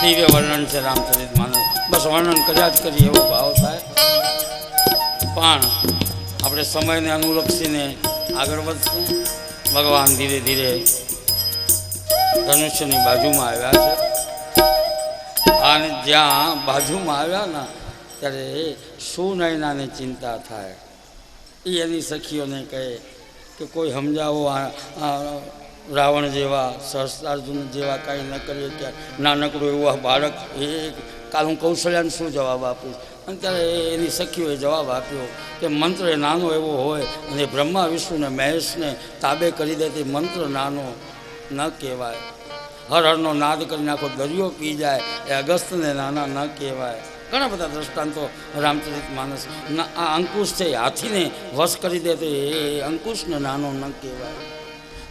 દિવ્ય વર્ણન છે રામચરિત માનસ. બસ વર્ણન કર્યા જ કરીએ એવો ભાવ થાય. પણ આપણે સમયને અનુલક્ષીને આગળ વધશું. ભગવાન ધીરે ધીરે ધનુષ્યની બાજુમાં આવ્યા છે અને જ્યાં બાજુમાં આવ્યા ને ત્યારે સુનયનાને ચિંતા થાય. એ એની સખીઓને કહે કે કોઈ સમજાવો, રાવણ જેવા સહસ્ત્રાર્જુન જેવા કાંઈ ન કરીએ કે નાનકડું એવું આ બાળક, એ કાલ હું કૌશલ્યાને શું જવાબ આપીશ? અને ત્યારે એની સખીઓએ જવાબ આપ્યો કે મંત્ર એ નાનો એવો હોય અને બ્રહ્મા વિષ્ણુને મહેશને તાબે કરી દે તે મંત્ર નાનો ન કહેવાય. હર હરનો નાદ કરીને આખો દરિયો પી જાય એ અગસ્ત્યને નાના ન કહેવાય. ઘણા બધા દ્રષ્ટાંતો રામચરિત માનસ. આ અંકુશ છે, હાથીને વશ કરી દે તો એ અંકુશને નાનો ન કહેવાય.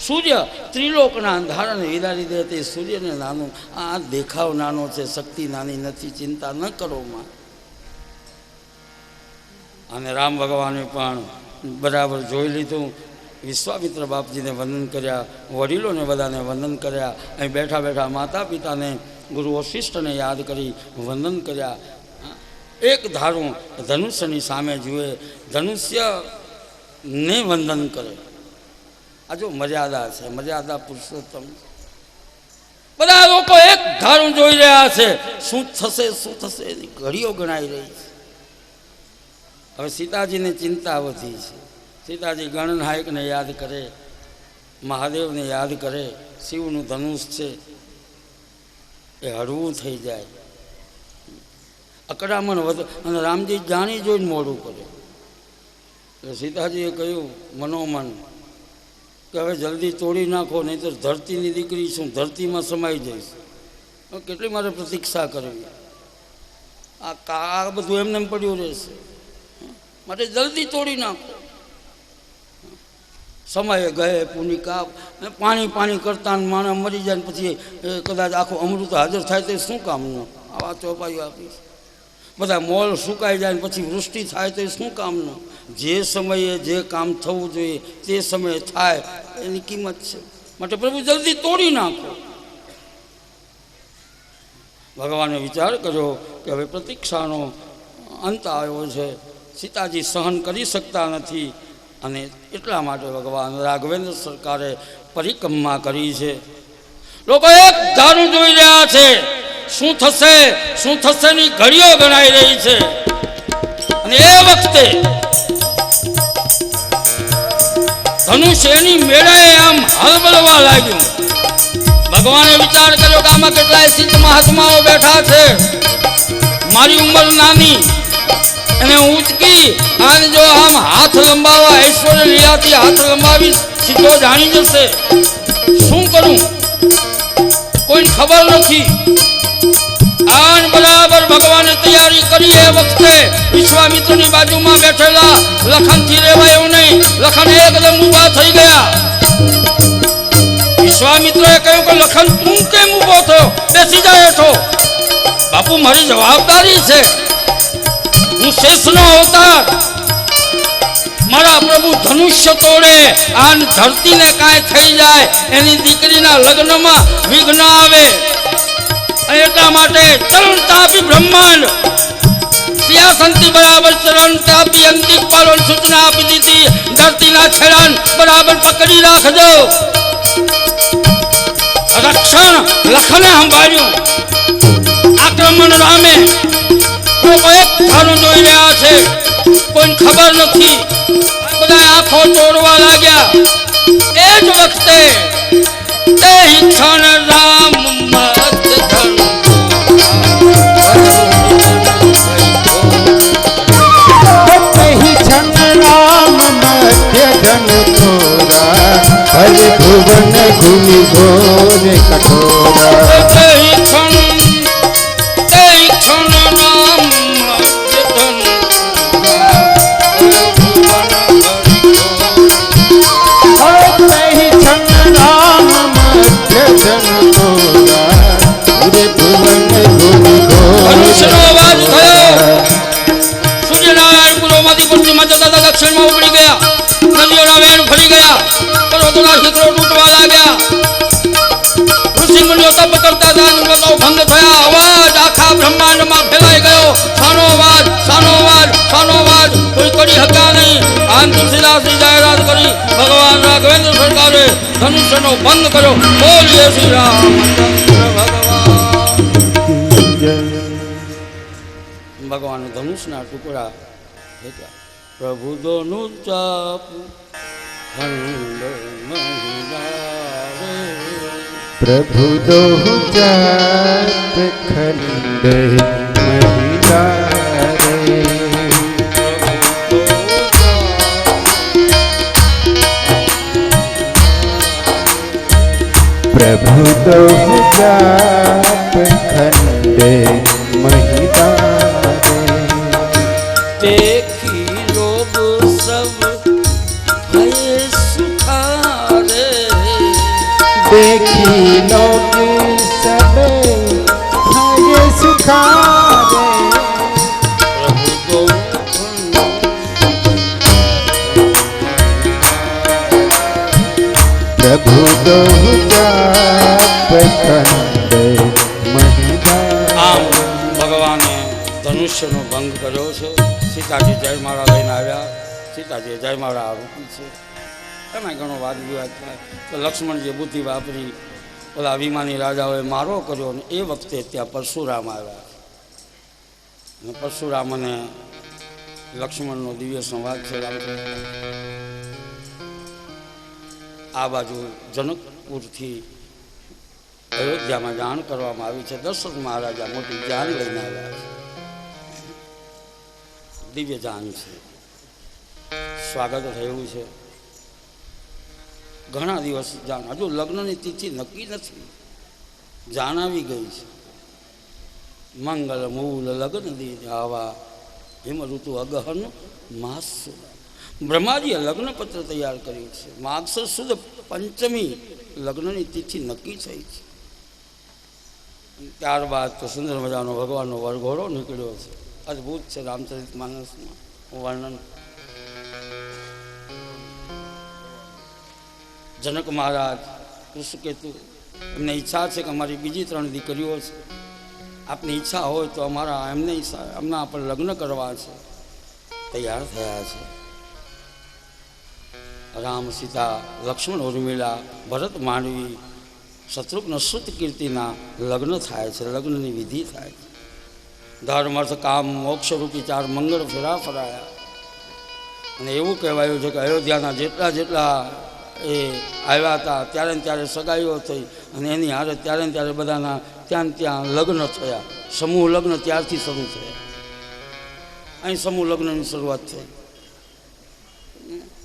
સૂર્ય ત્રિલોકના અંધારાને વિદારી દે તે સૂર્યને નાનું. આ દેખાવ નાનો છે, શક્તિ નાની નથી, ચિંતા ન કરો માં. અને રામ ભગવાને પણ બરાબર જોઈ લીધું. વિશ્વામિત્ર બાપજીને વંદન કર્યા, વડીલોને બધાને વંદન કર્યા. અહીં બેઠા બેઠા માતા પિતાને, ગુરુ વશિષ્ઠને યાદ કરી વંદન કર્યા. એક ધારું ધનુષ્યની સામે જુએ, ધનુષ્યને વંદન કરે. આ જો મર્યાદા છે, મર્યાદા પુરુષોત્તમ. બધા લોકો એક ધારું જોઈ રહ્યા છે, શું થશે શું થશે એની ઘડીઓ ગણાઈ રહી છે. હવે સીતાજીને ચિંતા વધી છે. સીતાજી ગણનાયકને યાદ કરે, મહાદેવને યાદ કરે. શિવનું ધનુષ છે એ હળવું થઈ જાય, અકળામણ વધે. અને રામજી જાણી જોઈને મોડું કરે. એટલે સીતાજીએ કહ્યું મનોમન કે હવે જલ્દી તોડી નાખો, નહીં તો ધરતીની દીકરી છું, ધરતીમાં સમાઈ જઈશ. કેટલી મારે પ્રતીક્ષા કરવી? આ બધું એમને પડ્યું રહેશે, માટે જલ્દી તોડી નાખો. સમયે ગયે પુનિકા. પાણી પાણી કરતા માણસ મરી જાય ને પછી કદાચ આખું અમૃત હાજર થાય તો શું કામનું? આવા ચોપાઈઓ આપીશ. બધા મોલ સુકાઈ જાય ને પછી વૃષ્ટિ થાય તો શું કામનું? જે સમયે જે કામ થવું જોઈએ તે સમયે થાય, એની કિંમત છે. માટે પ્રભુ જલ્દી તોડી નાખો. ભગવાને વિચાર કર્યો કે હવે પ્રતીક્ષાનો અંત આવ્યો છે, સીતાજી સહન કરી શકતા નથી. અને એટલા માટે ભગવાન રાઘવેન્દ્ર સરકારે પરિક્રમા કરી છે. લોકો એક ધારું જોઈ રહ્યા છે, શું થશે શું થશે ની ઘડીઓ ગણાઈ રહી છે. અને એ વખતે ધનુષ એની મેળાએ આમ હલબલવા લાગ્યું. ભગવાને વિચાર કર્યો કે આમાં કેટલાય સિદ્ધ મહાત્માઓ બેઠા છે, મારી ઉંમર નાની, એને ઉચકી અને જો આમ હાથ લંબાવા ઐશ્વર્ય લીલાથી હાથ લંબાવી સીધો જાણી જશે. શું કરું કોઈને ખબર નથી. આન બરાબર ભગવાને તૈયારી કરી. એ વખતે વિશ્વામિત્રની બાજુમાં બેઠેલા લખનથી રહેવાય એવું નહીં. લખન એકદમ ઊભા થઈ ગયા. વિશ્વામિત્રએ કહ્યું કે લખન તું કેમ ઊભો થયો? બેસી જાય હેઠો. બાપુ મારી જવાબદારી છે, હું શેષનો અવતાર. મારા પ્રભુ ધનુષ્ય તોડે આન ધરતીને કાંઈ થઈ જાય, એની દીકરીના લગ્નમાં વિઘ્ન આવે. એટલા માટે ચરણ તાપી બ્રહ્માંડ સિંહાસનથી બરાબર ચરણ તાપી અંતિમ પાલન સૂચના આપી દીધી. ધરતીના છેડાને બરાબર પકડી રાખજો. રક્ષણ લખને સંભાળ્યું, આક્રમણ રામે. લોકો એક ધારું જોઈ રહ્યા છે, કોઈ ખબર નથી. બધા આંખો તોડવા લાગ્યા. એ જ વખતે તે ક્ષણ રામ हरि भुवन घूमि घोर कठोरा. દક્ષિણમાં ઉપડી ગયા, નદીઓના વેણ ફરી ગયા, પર્વતોના શિખરો તૂટવા લાગ્યા. ઋષિ મુનિઓ તપ બ્રહ્માંડમાં ફેલાઈ ગયો. સાનો અવાજ કોઈ કરી શક્યા નહીં. આમ તુલસીદાસની જાહેરાત કરી ભગવાન રાઘવેન્દ્ર સરકારે ધનુષ્યનો ભંગ કર્યો. બોલીએ શ્રી રામચંદ્ર ભગવાન ધનુષના ટુકડા એટલા પ્રભુ દોનું ચાપ ખંડ મહિલા પ્રભુ દોહુ જાત ખંડ મહિલા રે. પ્રભુ દોહુ જાત ખંડ મહિલા રે. देखी लोग सब भये सुखारे. देखी लोग सब भये सुखारे. प्रभु दो जाप खंड महिला. આમ ભગવાને ધનુષ્યનો ભંગ કર્યો છે. સીતાજી જયમાળા લઈને આવ્યા. સીતાજી જયમાળા રૂપી છે. એમાં ઘણો વાદ વિવાદ થાય તો લક્ષ્મણજીએ બુદ્ધિ વાપરી ઓલા અભિમાની રાજાઓએ મારો કર્યો ને એ વખતે ત્યાં પરશુરામ આવ્યા. અને પરશુરામ અને લક્ષ્મણનો દિવ્ય સંવાદ છે. આ બાજુ જનકપુરથી અયોધ્યામાં જાણ કરવામાં આવી છે. દશરથ મહારાજા મોટી જાન લઈને આવ્યા છે. દિવ્ય જાન છે. સ્વાગત થયું છે. ઘણા દિવસ જાન, હજુ લગ્નની તિથિ નક્કી નથી. જાન આવી ગઈ છે. મંગલ મૂલ લગ્ન દી આવા હિમ ઋતુ અગહન માસ. બ્રહ્માજીએ લગ્નપત્ર તૈયાર કર્યું છે. માગસર સુદ પંચમી લગ્નની તિથિ નક્કી થઈ છે. ત્યારબાદ તો સુંદર મજાનો ભગવાનનો વરઘોડો નીકળ્યો છે. અદ્ભુત છે રામચરિત માનસમાં વર્ણન. જનક મહારાજ કૃષ્ણકેતુ એમને ઈચ્છા છે કે અમારી બીજી 3 દીકરીઓ છે. આપની ઈચ્છા હોય તો એમના પર લગ્ન કરવા છે. તૈયાર થયા છે. રામ સીતા લક્ષ્મણ ઉર્મિલા ભરત માંડવી શત્રુઘ્ન સુત કીર્તિના લગ્ન થાય છે. લગ્નની વિધિ થાય છે. ધર્મ અર્થ કામ મોક્ષ રૂપી 4 મંગળ ફેરા ફરાયા. અને એવું કહેવાયું છે કે અયોધ્યાના જેટલા એ આવ્યા હતા ત્યારે ને ત્યારે સગાઈઓ થઈ અને એની હારે ત્યારે ને ત્યારે બધાના ત્યાં લગ્ન થયા. સમૂહ લગ્ન ત્યારથી શરૂ થયા. અહીં સમૂહ લગ્નની શરૂઆત થઈ.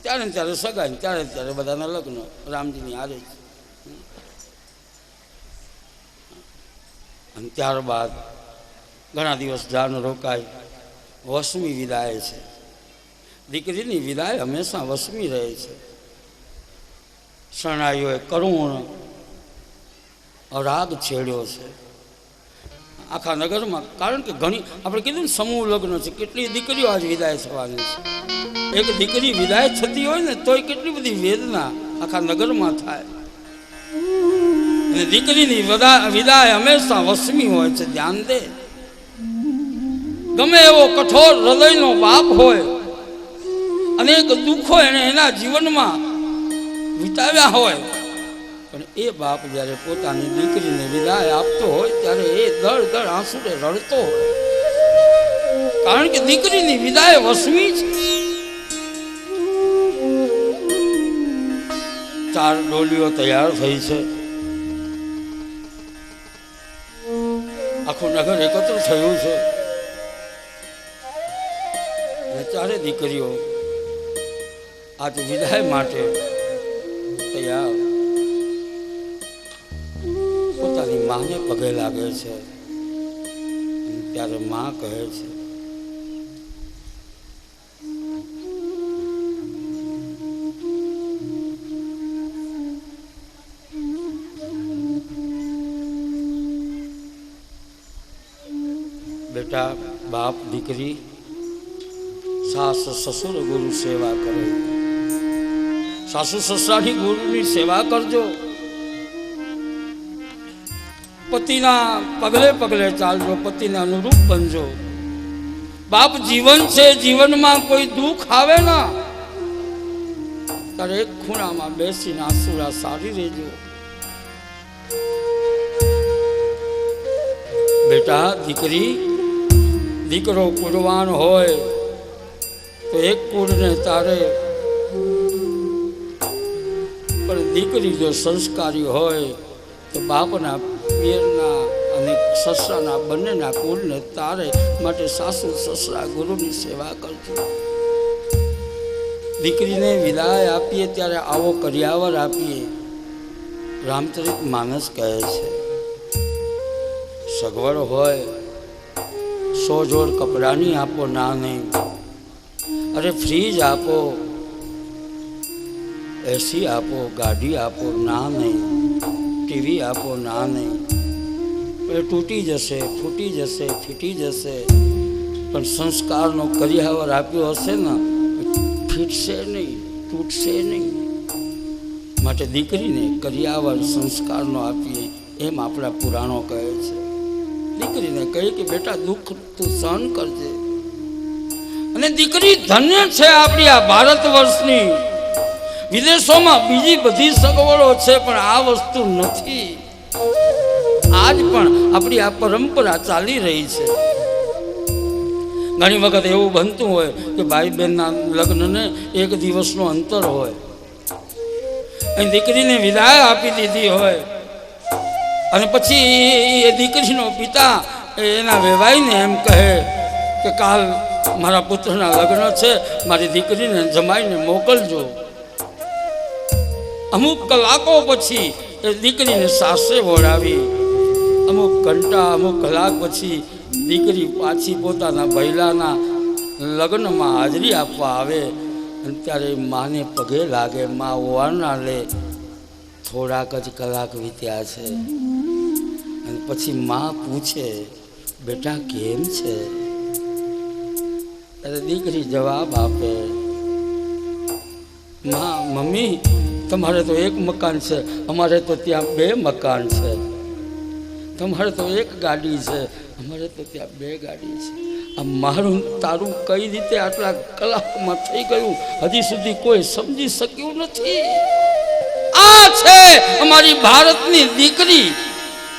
ત્યારે ને ત્યારે સગાઈ, ત્યારે ત્યારે બધાના લગ્ન રામજીની હારે જ. અને ત્યારબાદ ઘણા દિવસ જાન રોકાય. વસમી વિદાય છે. દીકરીની વિદાય હંમેશા વસમી રહે છે. શરણાઈઓએ કરુણ રાગ છેડ્યો છે આખા નગરમાં. કારણ કે ઘણી આપણે કીધું ને સમૂહ લગ્ન છે. કેટલી દીકરીઓ આજ વિદાય થવાની છે. એક દીકરી વિદાય થતી હોય ને તોય કેટલી બધી વેદના આખા નગરમાં થાય. અને દીકરીની વિદાય હંમેશા વસમી હોય છે. ધ્યાન દે. ગમે એવો કઠોર હૃદયનો બાપ હોય, અનેક દુઃખો એને એના જીવનમાં વિતાવ્યા હોય, પણ એ બાપ જ્યારે પોતાની દીકરીને વિદાય આપતો હોય ત્યારે એ દળ આંસુડે રડતો હોય. કારણ કે દીકરીની વિદાય વસમી છે. 4 ડોલીઓ તૈયાર થઈ છે. આખું નગર એકત્ર થયું છે. અને 4 દીકરીઓ આજ વિદાય માટે તૈયાર પોતાની માને પગે લાગે છે. ત્યારે માં કહે છે, બેટા બાપ દીકરી સાસ સસુર ગુરુ સેવા કરે. સાસુ સસરાની ગુરુની સેવા કરજો. પતિના પગલે પગલે ચાલજો, પતિને અનુરૂપ બનજો. બાપ જીવન છે, જીવનમાં કોઈ દુઃખ આવે ના ત્યારે એક ખૂણામાં બેસીને આંસુડા સારી રહેજો. બેટા, દીકરી દીકરો કુળવાન હોય તો એક કુળને તારે, પણ દીકરી જો સંસ્કારી હોય તો બાપના પિયરના અને સસરાના બંનેના કુળને તારે. માટે સાસુ સસરા ગુરુની સેવા કરજો. દીકરીને વિદાય આપીએ ત્યારે આવો કર્યાવર આપીએ. રામચરિત માનસ કહે છે, સગવડ હોય 100 જોડ કપડાની આપો, ના નહીં. અરે ફ્રીજ આપો, એસી આપો, ગાડી આપો, ના નહીં. ટીવી આપો, ના નહીં. એ તૂટી જશે, ફૂટી જશે, ફીટી જશે, પણ સંસ્કારનો કર્યાવર આપ્યો હશે ને, ફીટશે નહીં, તૂટશે નહીં. માટે દીકરીને કર્યાવર સંસ્કારનો આપીએ એમ આપણા પુરાણો કહે છે. દીકરીને કહે કે બેટા દુઃખ તું સહન કરજે. અને દીકરી ધન્ય છે આપણી આ ભારત વર્ષની. વિદેશોમાં બીજી બધી સગવડો છે પણ આ વસ્તુ નથી. આજ પણ આપણી આ પરંપરા ચાલી રહી છે. ઘણી વખત એવું બનતું હોય કે ભાઈ બહેનના લગ્નને 1 દિવસનો અંતર હોય, અહીં દીકરીને વિદાય આપી દીધી હોય અને પછી એ દીકરીનો પિતા એના વેવાઈને એમ કહે કે કાલ મારા પુત્રના લગ્ન છે, મારી દીકરીને જમાઈને મોકલજો. અમુક કલાકો પછી એ દીકરીને સાસરે વળાવી, અમુક ઘંટા અમુક કલાક પછી દીકરી પાછી પોતાના ભૈલાના લગ્નમાં હાજરી આપવા આવે. અને ત્યારે માને પગે લાગે, મા ઓવારના લે. થોડાક જ કલાક વીત્યા છે અને પછી મા પૂછે, બેટા કેમ છે? ત્યારે દીકરી જવાબ આપે, મા મમ્મી તમારે તો 1 મકાન છે, અમારે તો ત્યાં 2 મકાન છે. તમારે તો 1 ગાડી છે, અમારે તો ત્યાં 2 ગાડી છે. આ મારું તારું કઈ રીતે આટલા કલાકમાં થઈ ગયું હજી સુધી કોઈ સમજી શક્યું નથી. આ છે અમારી ભારતની દીકરી.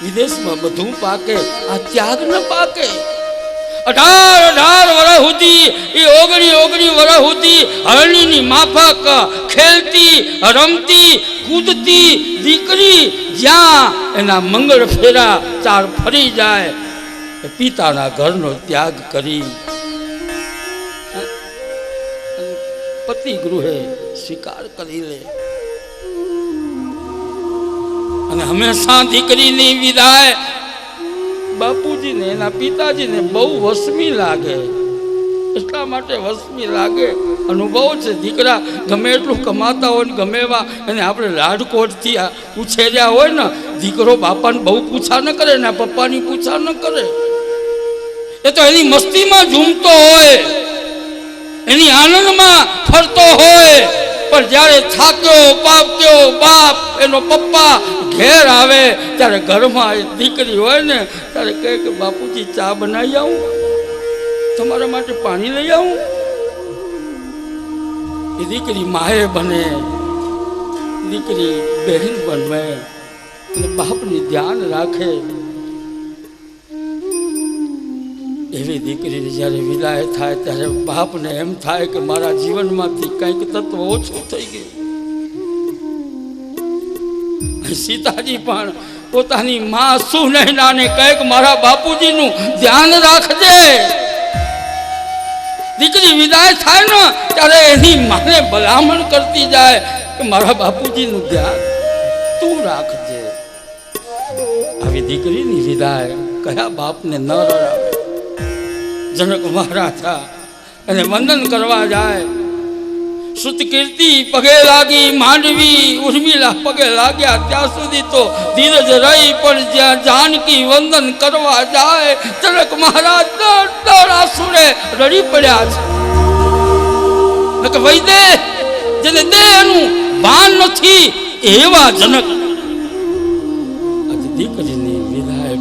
વિદેશમાં બધું પાકે, આ ત્યાગ ન પાકે. 18 વર્ષ સુધી એ 19 વર્ષ સુધી હરણીની માફક ખેલતી રમતી કૂદતી દીકરી જ્યાં એના મંગળ ફેરા 4 ફરી જાય, પિતાના ઘરનો ત્યાગ કરી પતિ ગૃહે સ્વીકાર કરી લે. અને હંમેશા દીકરીની વિદાય બાપુજીને એના પિતાજીને બહુ વસમી લાગે. એટલા માટે વસમી લાગે, અનુભવ છે. દીકરા ગમે એટલું કમાતા હોય ને ગમે એવા અને આપણે લાડકોટથી ઉછેર્યા હોય ને, દીકરો બાપાને બહુ પૂછા ન કરે ને પપ્પાની પૂછા ન કરે. એ તો એની મસ્તીમાં ઝૂમતો હોય, એની આનંદમાં ફરતો હોય. પણ જ્યારે થાક્યો પાક્યો બાપ એનો પપ્પા ઘેર આવે ત્યારે ઘરમાં એ દીકરી હોય ને ત્યારે કહે કે બાપુજી ચા બનાવી આવું, તમારા માટે પાણી લઈ આવું. એ દીકરી માએ બને, દીકરી બહેન બનવે અને બાપની ધ્યાન રાખે. એવી દીકરીની જ્યારે વિદાય થાય ત્યારે બાપને એમ થાય કે મારા જીવનમાંથી કંઈક તત્વ ઓછું થઈ ગયું. સીતાજી પણ પોતાની માં સુનૈનાને કહે કે મારા બાપુજીનું ધ્યાન રાખજે. દીકરી વિદાય થાય ને ત્યારે એની માને ભલામણ કરતી જાય કે મારા બાપુજીનું ધ્યાન તું રાખજે. આવી દીકરીની વિદાય કયા બાપને ન રડાવે. જનક મહારાજા એને વંદન કરવા જાય. શ્રુતકીર્તિ પગે લાગી, માંડવી ઉર્મિલા પગે લાગ્યા ત્યાં સુધી તો ધીરજ રહી, પણ જ્યાં જાનકી વંદન કરવા જાય જનક મહારાજ દર આંસુએ રડી પડ્યા છે. વૈદે જેને દેહનું ભાન નથી એવા જનક આજે દીકરીની વિદાય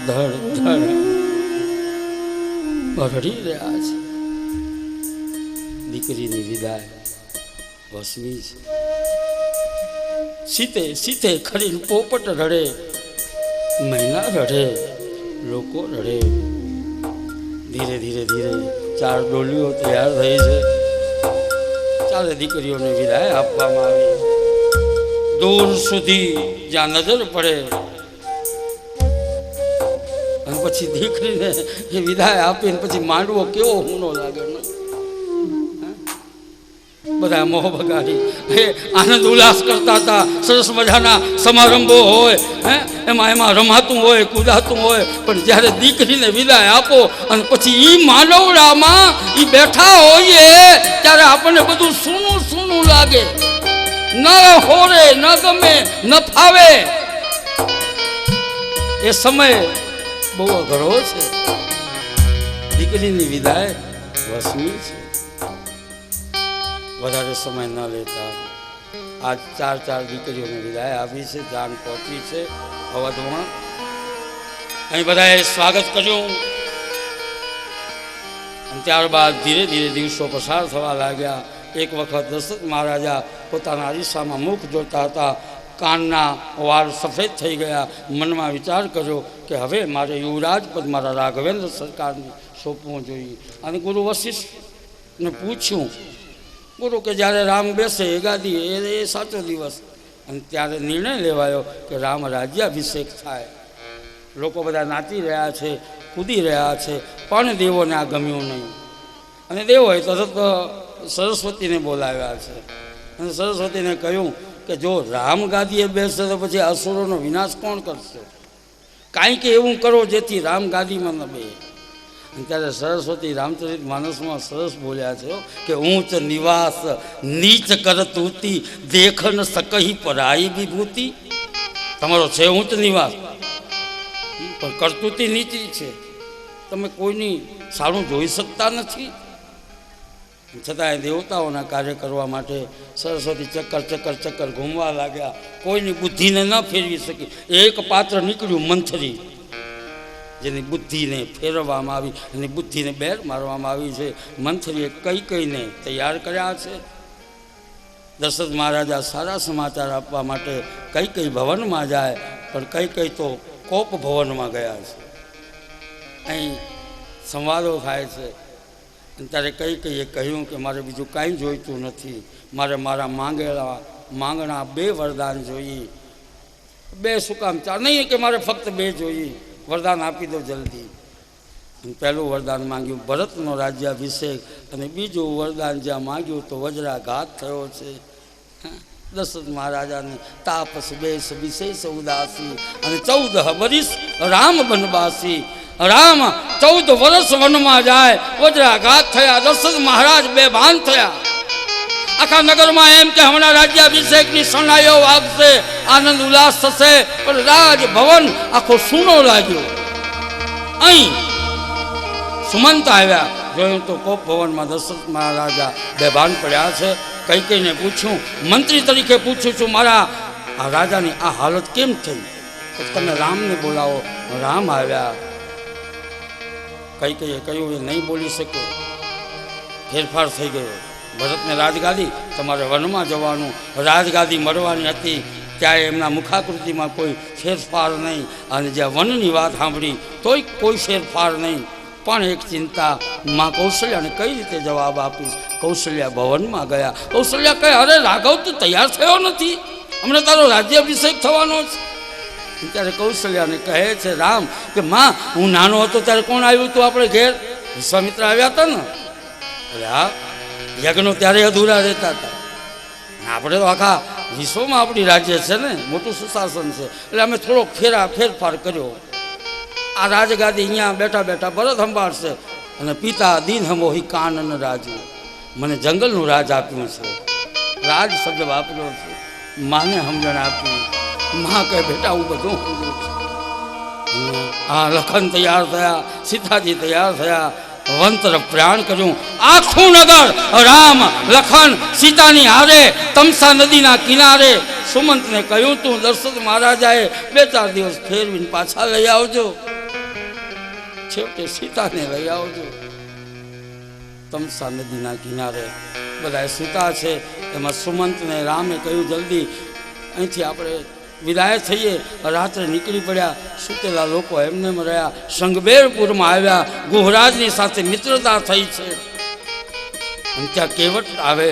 ધડ ધડ રડી રહ્યા છે. દીકરીની વિદાય વસવી છે. સીતે સીતે ખરીને પોપટ રડે, મહિના રડે, લોકો રડે. ધીરે ધીરે ધીરે 4 ડોલીઓ તૈયાર થઈ છે. 4 દીકરીઓને વિદાય આપવામાં આવી. દૂર સુધી જ્યાં નજર પડે અને પછી દીકરીને એ વિદાય આપીને પછી માંડવો કેવો હુનો લાગે ને. બધા મોહ બગાડી આનંદ ઉલ્લાસ કરતા હતા. સરસ મજાના સમારંભો હોય, એમાં રમાતું હોય, કૂદાતું હોય, પણ જ્યારે દીકરીને વિદાય આપો અને પછી એ માનવડામાં એ બેઠા હોઈએ ત્યારે આપણને બધું સૂનું સૂનું લાગે. ન હોરે, ન ગમે, ન ફાવે. એ સમય બહુ અઘરો છે. દીકરીની વિદાય વસવી છે. વધારે સમય ન લેતા આજ 4 દીકરીઓને વિદાય આપી છે. જાન પહોંચી છે અવધમાં. અહીં બધાએ સ્વાગત કર્યું અને ત્યારબાદ ધીરે ધીરે દિવસો પસાર થવા લાગ્યા. એક વખત દશરથ મહારાજા પોતાના અરીસામાં મુખ જોતા હતા. કાનના વાળ સફેદ થઈ ગયા. મનમાં વિચાર કર્યો કે હવે મારે યુવરાજ પદ મારા રાઘવેન્દ્ર સરકારને સોંપવું જોઈએ. અને ગુરુ વશિષ્ઠને પૂછ્યું. ગુરુ કે જ્યારે રામ બેસે એ ગાદી એ સાચો દિવસ. અને ત્યારે નિર્ણય લેવાયો કે રામ રાજ્યાભિષેક થાય. લોકો બધા નાચી રહ્યા છે, કૂદી રહ્યા છે, પણ દેવોને આ ગમ્યું નહીં. અને દેવોએ તરત સરસ્વતીને બોલાવ્યા છે અને સરસ્વતીને કહ્યું કે જો રામ ગાદીએ બેસશે તો પછી અસુરોનો વિનાશ કોણ કરશે? કાંઈક એવું કરો જેથી રામ ગાદીમાં ન બે. અને ત્યારે સરસ્વતી રામચરિત માનસમાં સરસ બોલ્યા છે કે ઊંચ નિવાસ નીચ કરતૂતી દેખ ન શકહી પરાઈ વિભૂતિ. તમારો છે ઊંચ નિવાસ પણ કરતૂતી નીચી છે. તમે કોઈની સારું જોઈ શકતા નથી. છતાંય દેવતાઓના કાર્ય કરવા માટે સરસ્વતી ચક્કર ઘૂમવા લાગ્યા. કોઈની બુદ્ધિને ન ફેરવી શકી. એક પાત્ર નીકળ્યું મંથરી, જેની બુદ્ધિને ફેરવવામાં આવી અને બુદ્ધિને બેર મારવામાં આવી છે. મંથરીએ કઈને તૈયાર કર્યા છે. દશરથ મહારાજા સારા સમાચાર આપવા માટે કઈ ભવનમાં જાય, પણ કઈ તો કોપ ભવનમાં ગયા છે. અહીં સંવાદો થાય છે. અને ત્યારે કઈએ કહ્યું કે મારે બીજું કાંઈ જોઈતું નથી. મારે મારા માંગણા 2 વરદાન જોઈએ. 2 શું કામ 4 નહીં કે મારે ફક્ત 2 જોઈએ. વરદાન આપી દો જલ્દી. પહેલું વરદાન માંગ્યું ભરતનો રાજ્યાભિષેક, અને બીજું વરદાન જ્યાં માંગ્યું તો વજ્રાઘાત થયો છે. દશરથ મહારાજાને તાપસ બેસ વિશેષ ઉદાસી, અને 14 વર્ષ રામ વનવાસી. રામ 14 વર્ષ વનમાં જાય, વજ્રાઘાત થયા. દશરથ મહારાજ બેભાન થયા. આખા નગરમાં એમ કે હમણાં રાજ્યાભિષેકની શરણાઈઓ વાગશે, આનંદ ઉલ્લાસ થશે, પણ રાજભવન આખો સૂનો લાગ્યો. અહીં સુમંત આવ્યા, જોયું તો કોપ ભવનમાં દશરથ મહારાજા બેભાન પડ્યા છે. કઈને પૂછ્યું, મંત્રી તરીકે પૂછું છું, મારા આ રાજાની આ હાલત કેમ થઈ? તો તમે રામને બોલાવો. રામ આવ્યા. કઈએ કહ્યું એ નહીં બોલી શક્યો, ફેરફાર થઈ ગયો. ભરતને રાજગાદી, તમારે વનમાં જવાનું, રાજગાદી મળવાની હતી. ત્યારે એમના મુખાકૃતિમાં કોઈ ફેરફાર નહીં, અને જ્યાં વનની વાત સાંભળી તોય કોઈ ફેરફાર નહીં. પણ એક ચિંતા, માં કૌશલ્યાને કઈ રીતે જવાબ આપીશ? કૌશલ્યા ભવનમાં ગયા. કૌશલ્યા કહે, અરે રાઘવ તું તૈયાર થયો નથી, હમણાં તારો રાજ્યાભિષેક થવાનો છે. ત્યારે કૌશલ્યાને કહે છે રામ કે માં, હું નાનો હતો ત્યારે કોણ આવ્યું હતું આપણે ઘેર? વિશ્વામિત્ર આવ્યા હતા ને. અરે હા, યજ્ઞો ત્યારે અધૂરા રહેતા હતા. આપણે તો આખા વિશ્વમાં આપણી રાજ્ય છે ને, મોટું સુશાસન છે, એટલે અમે થોડોક ફેરફાર કર્યો. આ રાજગાદી અહીંયા બેઠા બેઠા ભરત સંભાળશે, અને પિતા દીન હમોહી કાનન રાજુ, મને જંગલનું રાજ આપ્યું છે. રાજ શબ્દ વાપર્યો છે. માને સમજણ આપી. માં કહે બેટા હું બધું સમજું છું. આ લખન તૈયાર થયા, સીતાજી તૈયાર થયા, વન તરફ પ્રયાણ કર્યું. આખું નગર રામ લખન સીતાની હારે તમસા નદીના કિનારે. સુમંતને કહ્યું તું દશરથ મહારાજાએ 2-4 દિવસ ફેરવીને પાછા લઈ આવજો. છેવટે સીતાને લઈ આવજો. તમસા નદીના કિનારે બધા સૂતા છે. એમાં સુમંતને રામે કહ્યું જલ્દી અહીંથી આપણે વિદાય થઈએ. રાત્રે નીકળી પડ્યા. સૂતેલા લોકો એમને રહ્યા. સંગબેરપુરમાં આવ્યા. ગુહરાજની સાથે મિત્રતા થઈ છે. અને ત્યાં કેવટ આવે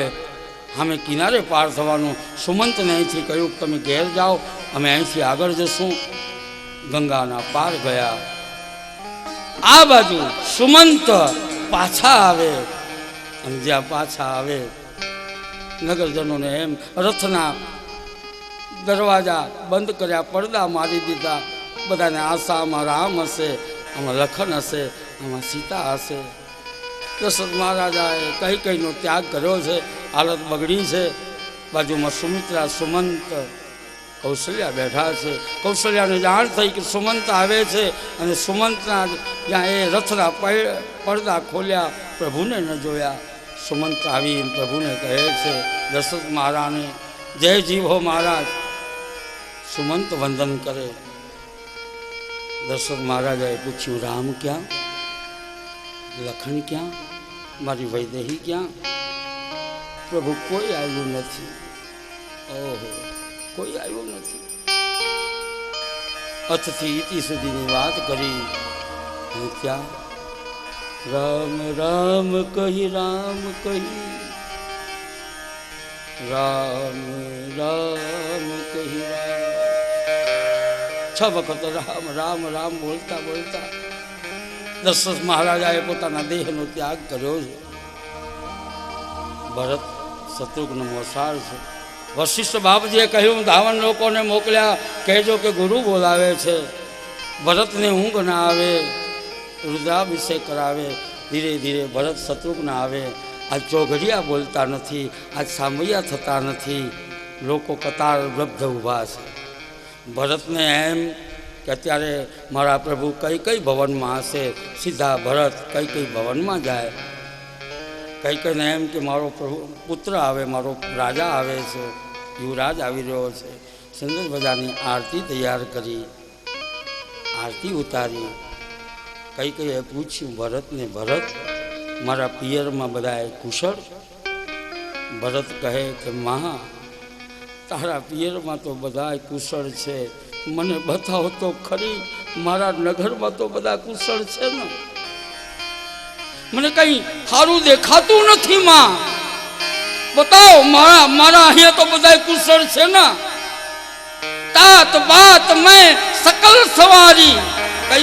અમે કિનારે પાર થવાનું. સુમંતને અહીંથી કહ્યું તમે ઘેર જાઓ, અમે અહીંથી આગળ જશું. ગંગાના પાર ગયા. આ બાજુ સુમંત પાછા આવે. અને જ્યાં પાછા આવે નગરજનોને એમ રથના દરવાજા બંધ કર્યા, પડદા મારી દીધા. બધાને આશા આમાં રામ હશે, આમાં લખન હશે, આમાં સીતા હશે. દશરથ મહારાજાએ કઈ કઈનો ત્યાગ કર્યો છે. હાલત બગડી છે. બાજુમાં સુમિત્રા, સુમંત, કૌશલ્યા બેઠા છે. કૌશલ્યાને જાણ થઈ કે સુમંત આવે છે. અને સુમંતના જ્યાં એ રથના પડદા ખોલ્યા, પ્રભુને ન જોયા. સુમંત આવી પ્રભુને કહે છે દશરથ મહારાજને જય જીવ હો મહારાજ. સુમંત વંદન કરે. દશરથ મહારાજાએ પૂછ્યું રામ ક્યાં, લખન ક્યાં, મારી વૈદેહી ક્યાં? પ્રભુ કોઈ આવ્યું નથી. ઓહો, કોઈ આવ્યું નથી. અથથી ઇતિ સુધીની વાત કરી. અને ત્યાં રામ રામ કહી, રામ કહી, રામ રામ કહી, રામ. 6 વખત રામ રામ રામ બોલતા બોલતા દશરથ મહારાજાએ પોતાના દેહનો ત્યાગ કર્યો છે. ભરત શત્રુઘ્ન મોસાળ છે. વશિષ્ઠ બાપજીએ કહ્યું ધાવન લોકોને મોકલ્યા, કહેજો કે ગુરુ બોલાવે છે. ભરતને ઊંઘ ના આવે, રુદ્રાભિષેક કરાવે. ધીરે ધીરે ભરત શત્રુઘ્ન આવે. આજ ચોઘડિયા બોલતા નથી, આજ સામૈયા થતા નથી. લોકો કતારબદ્ધ ઊભા છે. ભરતને એમ કે અત્યારે મારા પ્રભુ કઈ કઈ ભવનમાં હશે. સીધા ભરત કઈ કઈ ભવનમાં જાય. કઈ કઈને એમ કે મારો પ્રભુ પુત્ર આવે, મારો રાજા આવે છે, યુવરાજ આવી રહ્યો છે. સુંદર બજારની આરતી તૈયાર કરી, આરતી ઉતારી. કઈ કઈએ પૂછ્યું ભરતને, ભરત મારા પિયરમાં બધાએ કુશળ? ભરત કહે કે મહા તારા પિયરમાં તો બધા કુશળ છે, મને બતાવો તો ખરી. મારા નગરમાં તો બધા કુશળ છે ને, મને કઈ સારું દેખાતું નથી. માં બતાવો, મારા અહીંયા તો બધા કુશળ છે ને. તાત બાત મેં સકલ સવારી.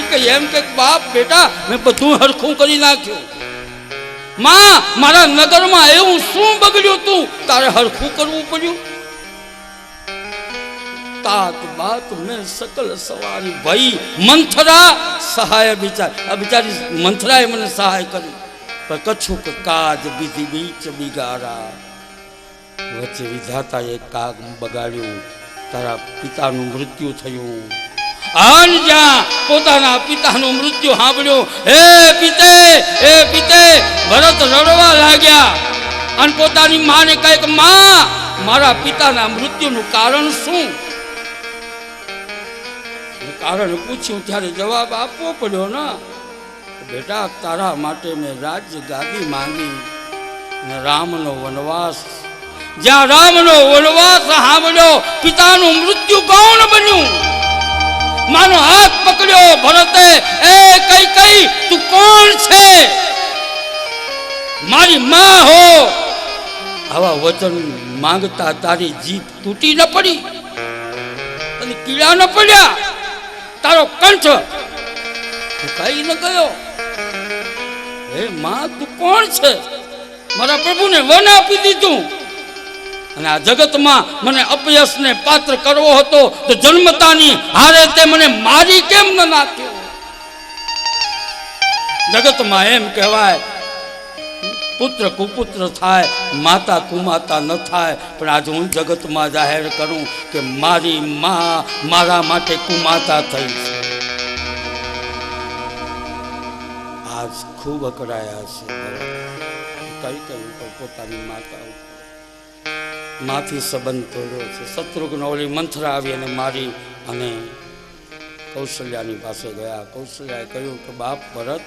કઈ એમ કે બાપ બેટા મેં બધું હરખું કરી નાખ્યું. માં મારા નગરમાં એવું શું બગડ્યું તું તારે હરખું કરવું પડ્યું? તાત બાત મેં સકલ સવારી. ભાઈ મંથરા સહાય બિચારી મંથરાએ મને સહાય કરી. પણ કછુક કાજ બીધી બીચ બિગારા. વચ્ચે વિધાતાએ કાગ બગાડ્યું. તારા પિતાનું મૃત્યુ થયું. આન જ્યાં પોતાના પિતાનું મૃત્યુ સાંભળ્યું, હે પિતે, હે પિતે, ભરત રડવા લાગ્યા. અને પોતાની માને કહે કે માં મારા પિતાના મૃત્યુનું કારણ શું? કારણ પૂછ્યું ત્યારે જવાબ આપવો પડ્યો ને. બેટા તારા માટે મેં રાજ્ય ગાદી માંગી ને રામનો વનવાસ. જ્યાં રામનો વનવાસ સાંભળ્યો, પિતાનું મૃત્યુ કોણ બન્યું? માનો હાથ પકડ્યો ભરતે. એ કઈ કઈ તું કોણ છે? મારી માં હો. આવા વચન માંગતા તારી જીભ તૂટી ન પડી અને કીડા ન પડ્યા? તારો કંઠ કઈ ન ગયો? હે માં તું કોણ છે? મારા પ્રભુને વન આપી દીધું અને આ જગતમાં મને અપયશને પાત્ર કરવો હતો તો જન્મતાની હારે તે મને મારી કેમ ન નાખ્યો? જગતમાં એમ કહેવાય પુત્ર કુપુત્ર થાય, માતા કુમાતા ન થાય. પણ આજે હું જગતમાં જાહેર કરું કે મારી માં મારા માટે કુમાતા થઈ છે. આજ ખૂબ અકળાયા છે. કઈ ઉપર પોતાની માતા માંથી સંબંધ તોડ્યો છે. શત્રુઘ્ન ઓલી મંથરા આવી અને મારી અને કૌશલ્યાની પાસે ગયા. કૌશલ્યાએ કહ્યું કે બાપ ભરત,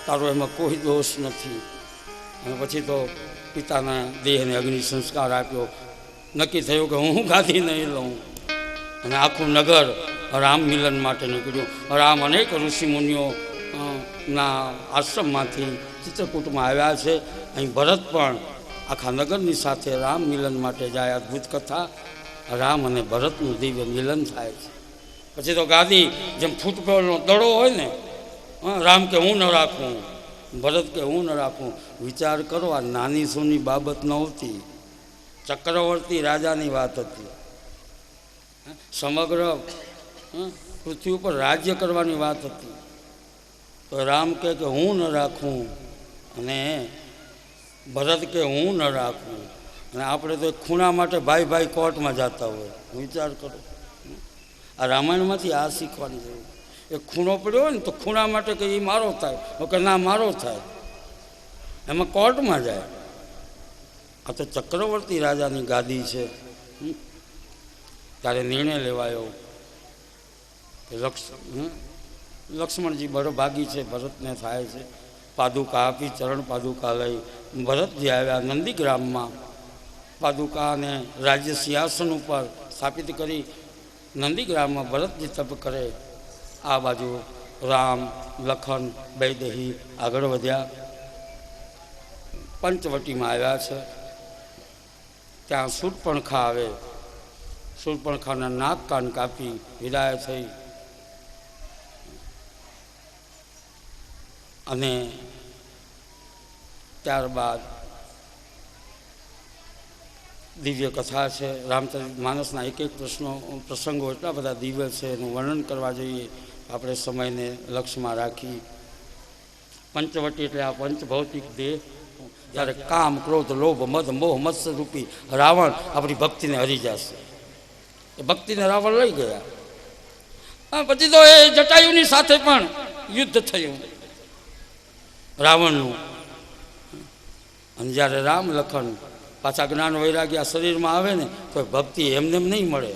તારો એમાં કોઈ દોષ નથી. અને પછી તો પિતાના દેહને અગ્નિ સંસ્કાર આપ્યો. નક્કી થયું કે હું ગાદી નહીં લઉં. અને આખું નગર રામ મિલન માટે નીકળ્યું. રામ અનેક ઋષિમુનિઓ ના આશ્રમમાંથી ચિત્રકૂટમાં આવ્યા છે. અહીં ભરત પણ આખા નગરની સાથે રામ મિલન માટે જાય. અદ્ભુત કથા. રામ અને ભરતનું દિવ્ય મિલન થાય છે. પછી તો ગાદી જેમ ફૂટબોલનો દડો હોય ને, રામ કે હું ન રાખું, ભરત કે હું ન રાખું. વિચાર કરો, આ નાની સૂની બાબત નહોતી. ચક્રવર્તી રાજાની વાત હતી. સમગ્ર પૃથ્વી ઉપર રાજ્ય કરવાની વાત હતી. તો રામ કે હું ન રાખું અને ભરત કે હું ન રાખું. અને આપણે તો ખૂણા માટે ભાઈ ભાઈ કોર્ટમાં જતા હોય. વિચાર કરો, આ રામાયણમાંથી આ શીખવાની જરૂર. એ ખૂણો પડ્યો હોય ને તો ખૂણા માટે કે એ મારો થાય, કે ના મારો થાય, એમાં કોર્ટમાં જાય. આ તો ચક્રવર્તી રાજાની ગાદી છે. ત્યારે નિર્ણય લેવાયો કે લક્ષ્મણજી બરો ભાગી છે, ભરતને થાય છે. પાદુકા આપી, ચરણ પાદુકા લઈ ભરતજી આવ્યા નંદીગ્રામમાં. પાદુકાને રાજ્ય સિંહાસન ઉપર સ્થાપિત કરી નંદીગ્રામમાં ભરતજી તપ કરે. આ બાજુ રામ લખન વૈદેહી આગળ વધ્યા. પંચવટીમાં આવ્યા છે. ત્યાં શૂર્પણખા આવે. શૂર્પણખાના નાક કાન કાપી વિદાય થઈ. અને ત્યારબાદ દિવ્ય કથા છે. રામચરિત માનસના એક એક પ્રસંગો એટલા બધા દિવ્ય છે, એનું વર્ણન કરવા જોઈએ આપણે સમયને લક્ષ્યમાં રાખી. પંચવટી એટલે આ પંચભૌતિક દેહ. ત્યારે કામ, ક્રોધ, લોભ, મદ, મોહ, મત્સર રૂપી રાવણ આપણી ભક્તિને હરી જશે. એ ભક્તિને રાવણ લઈ ગયા. પછી તો એ જટાયુની સાથે પણ યુદ્ધ થયું રાવણનું. અને જ્યારે રામ લખન પાછા જ્ઞાન વૈરાગ્ય શરીરમાં આવે ને તો ભક્તિ એમને નહીં મળે.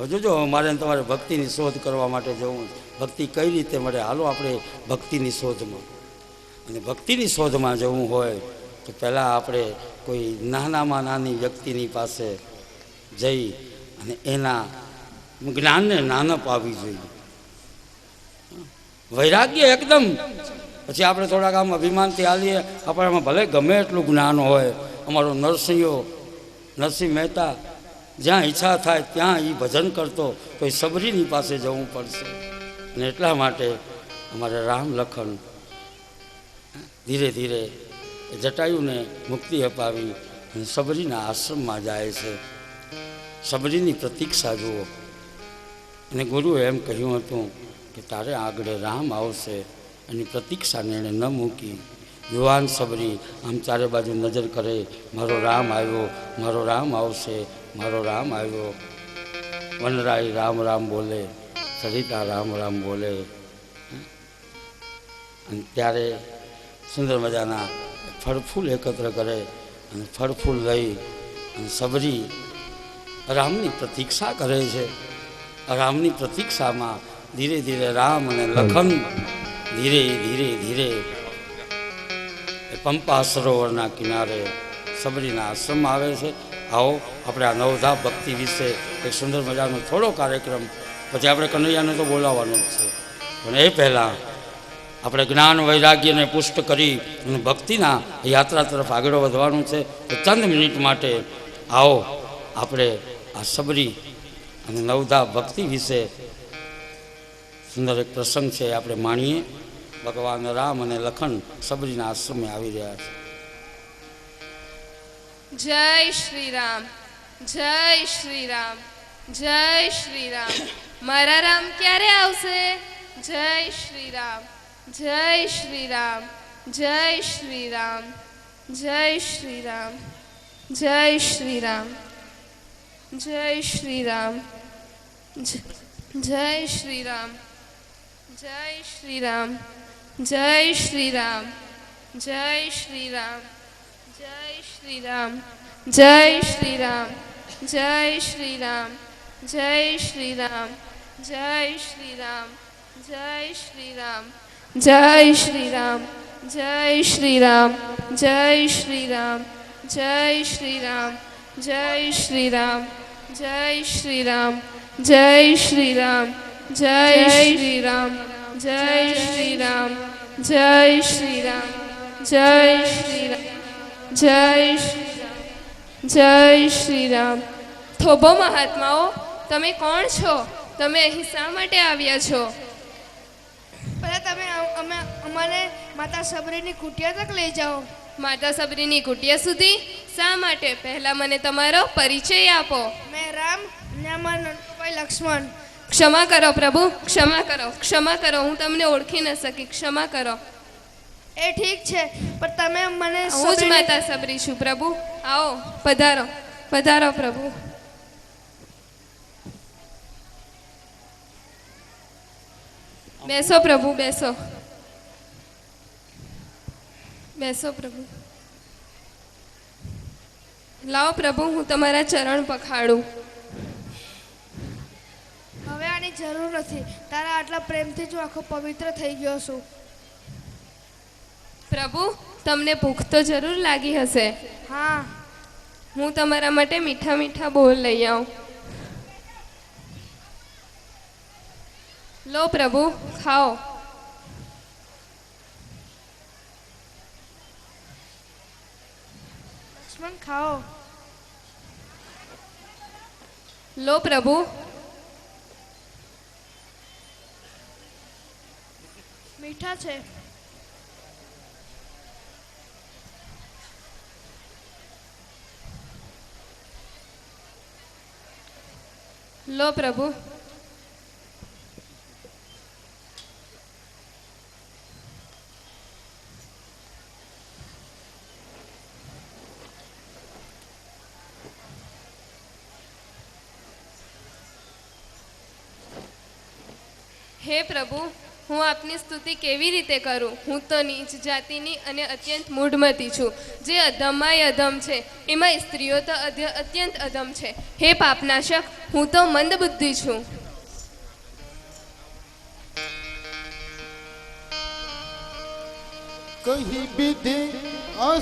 હજુ જો મારે તમારે ભક્તિની શોધ કરવા માટે જવું. ભક્તિ કઈ રીતે મળે? હાલો આપણે ભક્તિની શોધમાં. અને ભક્તિની શોધમાં જવું હોય તો પહેલાં આપણે કોઈ નાનામાં નાની વ્યક્તિની પાસે જઈ અને એના જ્ઞાનને નાનપ આપવી જોઈએ. વૈરાગ્ય એકદમ. પછી આપણે થોડાક આમ અભિમાનથી હાલીએ, આપણામાં ભલે ગમે એટલું જ્ઞાન હોય. અમારો નરસિંહ મહેતા જ્યાં ઈચ્છા થાય ત્યાં એ ભજન કરતો, તો એ સબરીની પાસે જવું પડશે. અને એટલા માટે અમારે રામ લખન ધીરે ધીરે જટાયુને મુક્તિ અપાવી અને સબરીના આશ્રમમાં જાય છે. સબરીની પ્રતીક્ષા જુઓ. અને ગુરુએ એમ કહ્યું હતું કે તારે આગળ રામ આવશે, એની પ્રતીક્ષાને એણે ન મૂકી. યુવાન સબરી આમ ચારે બાજુ નજર કરે, મારો રામ આવ્યો, મારો રામ આવશે, મારો રામ આવ્યો. વનરાય રામ રામ બોલે, સરિતા રામ રામ બોલે. અને ત્યારે સુંદર મજાના ફળફૂલ એકત્ર કરે અને ફળફૂલ લઈ અને સબરી રામની પ્રતીક્ષા કરે છે. રામની પ્રતીક્ષામાં ધીરે ધીરે રામ અને લખન ધીરે ધીરે ધીરે પંપા સરોવરના કિનારે સબરીના આશ્રમમાં આવે છે. આવો આપણે આ નવધા ભક્તિ વિશે એક સુંદર મજાનો થોડો કાર્યક્રમ, પછી આપણે કનૈયાને તો બોલાવવાનો જ છે, પણ એ પહેલાં આપણે જ્ઞાન વૈરાગ્યને પુષ્ટ કરી અને ભક્તિના યાત્રા તરફ આગળ વધવાનું છે. તો ચંદ મિનિટ માટે આવો આપણે આ સબરી અને નવધા ભક્તિ વિશે સુંદર એક પ્રસંગ છે આપણે માણીએ. ભગવાન રામ અને લખન સબરીના આશ્રમે આવી રહ્યા છે. જય શ્રી રામ, જય શ્રી રામ, જય શ્રી રામ. મારા રામ ક્યારે આવશે? જય શ્રી રામ, જય શ્રી રામ, જય શ્રી રામ, જય શ્રી રામ, જય શ્રી રામ, જય શ્રી રામ, જય શ્રી રામ, જય શ્રી રામ, જય શ્રી રામ, જય શ્રી રામ, જય શ્રી રામ, જય શ્રી રામ, જય શ્રી રામ, જય શ્રી રામ, જય શ્રી રામ, જય શ્રી રામ, જય શ્રી રામ, જય શ્રી રામ, જય શ્રી રામ, જય શ્રી રામ, જય શ્રી રામ, જય શ્રી રામ, જય શ્રી રામ, જય શ્રી રામ, જય શ્રી રામ, જય શ્રી રામ, જય શ્રી રામ, જય શ્રી રામ, જય શ્રી રામ. થોભો મહાત્માઓ, તમે કોણ છો? તમે અહીં શા માટે આવ્યા છો? પહેલા તમે અમને માતા સબરીની કુટિયા તક લઈ જાઓ. માતા સબરીની કુટિયા સુધી? શા માટે? પહેલા મને તમારો પરિચય આપો. મેં રામ ને અમારા નંદુભાઈ લક્ષ્મણ. ક્ષમા કરો પ્રભુ, ક્ષમા કરો, ક્ષમા કરો, હું તમને ઓળખી ન શકી, ક્ષમા કરો. એ ઠીક છે, પણ તમે મને હું જ માતા સબરી છું પ્રભુ. આવો, પધારો, પધારો પ્રભુ. બેસો પ્રભુ, બેસો, બેસો પ્રભુ. લાવો પ્રભુ, હું તમારા ચરણ પખાડું. હવે આની જરૂર નથી. તારા આટલા પ્રેમથી જ હું આખો પવિત્ર થઈ ગયો છું. પ્રભુ, તમને ભૂખ તો જરૂર લાગી હશે. હા, હું તમારા માટે મીઠા મીઠા બોલ લઈ આવું. લો પ્રભુ, ખાઓ. લક્ષ્મણ ખાઓ. લો પ્રભુ. મીઠા છે. લો પ્રભુ. હે પ્રભુ, હું આપની સ્તુતિ કેવી રીતે કરું? હું તો નીચ જાતિની અને અત્યંત મૂઢમતી છું. જે અધમમાંય અધમ છે, એમાં સ્ત્રીઓ તો અત્યંત અધમ છે. હે પાપનાશક, હું તો મંદબુદ્ધિ છું. कही विधि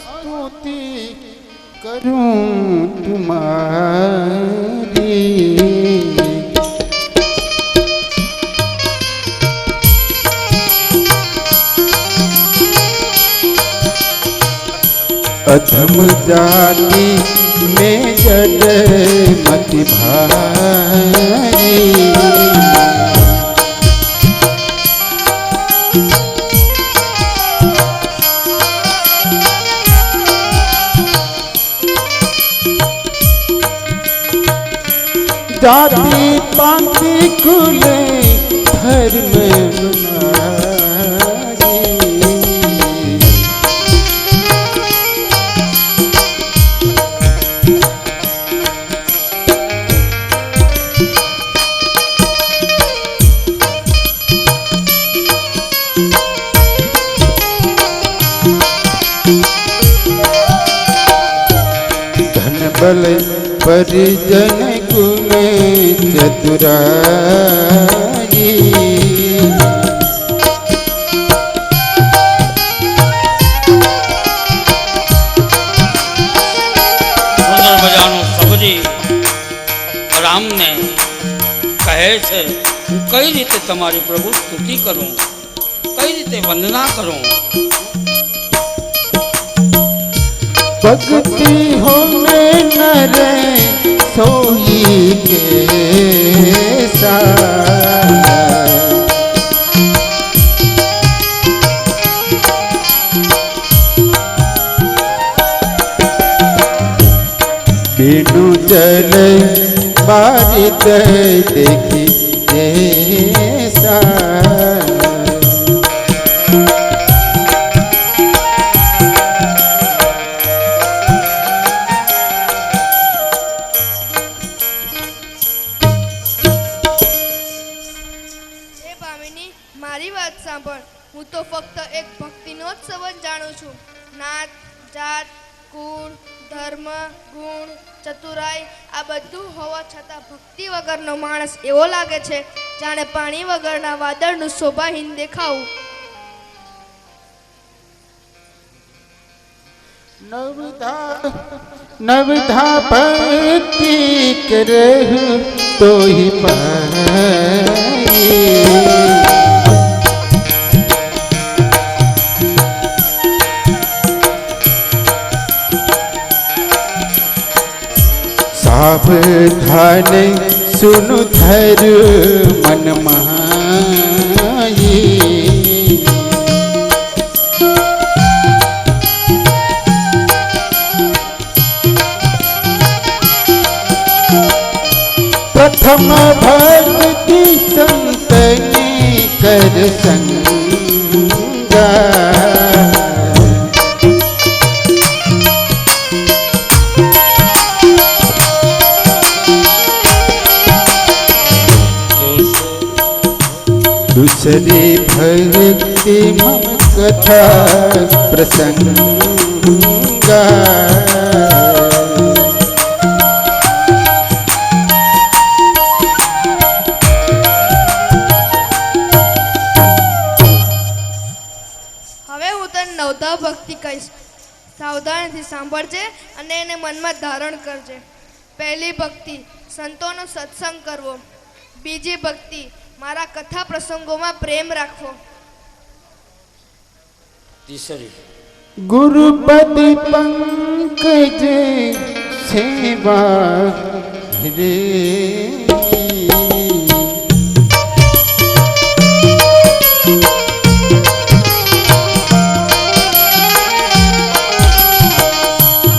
स्तुति करूं तुम्हारी, अधम जाति में जड मति भारी, जाति पाति कुल धर्म बनारी, धन बल परिजन गुण चतुराई, સુંદર મજાનો સબરી રામને કહે છે, હું કઈ રીતે તમારી પ્રભુ સ્તુતિ કરું, કઈ રીતે વંદના કરું. भक्ति हो में नर सोई के बिनु जल बारित देखी जैसा, મારી વાત સાંભળ. હું તો ફક્ત એક ભક્તિનો જ સંબંધ જાણું છું. નાત, જાત, કુળ, ધર્મ, ગુણ, ચતુરાઈ આ બધું હોવા છતાં ભક્તિ વગરનો માણસ એવો લાગે છે જાણે પાણી વગરના વાદળનું શોભાહીન દેખાવું. नवधा भक्ति करे तो ही पाई. सावधान सुनु धर मन माही. प्रथम भक्ति संतनी कर संगा. दूसरी भक्ति मम कथा प्रसंगा. નવધા ભક્તિ કહીશ. સાવધાનથી સાંભળજે અને એને મનમાં ધારણ કરજે. પહેલી ભક્તિ સંતોનો સત્સંગ કરવો. બીજી ભક્તિ મારા કથા પ્રસંગોમાં પ્રેમ રાખવો. तीसरी गुरुपद पंकज सेवा रे.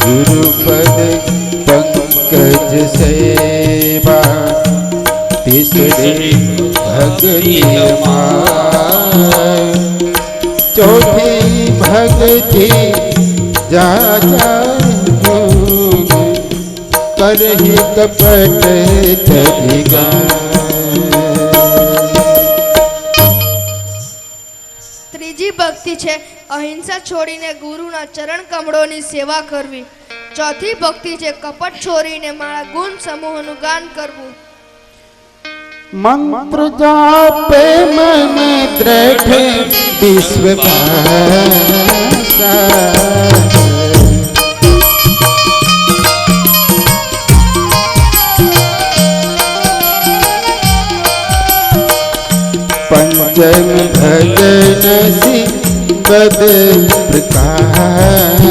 गुरुपद पंकज सेवा तीसरी भक्ति माय. चौथी भक्ति जा करही कपट तरिगा. ત્રીજી ભક્તિ છે અહિંસા છોડીને ગુરુના ચરણ કમળોની સેવા કરવી. ચોથી ભક્તિ છે કપટ છોડીને મારા ગુણ સમૂહનું ગાન કરવું. मंत्र जापे मन दृढ़ विश्वास. पंचम भजन सिंबद प्रकाश.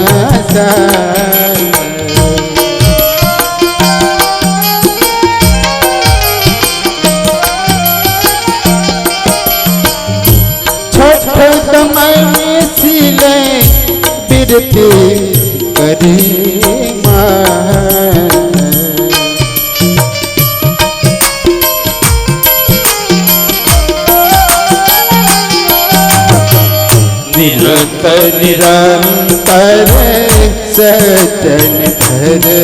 सिले बिरती करे निरत निरंतर सचन धरे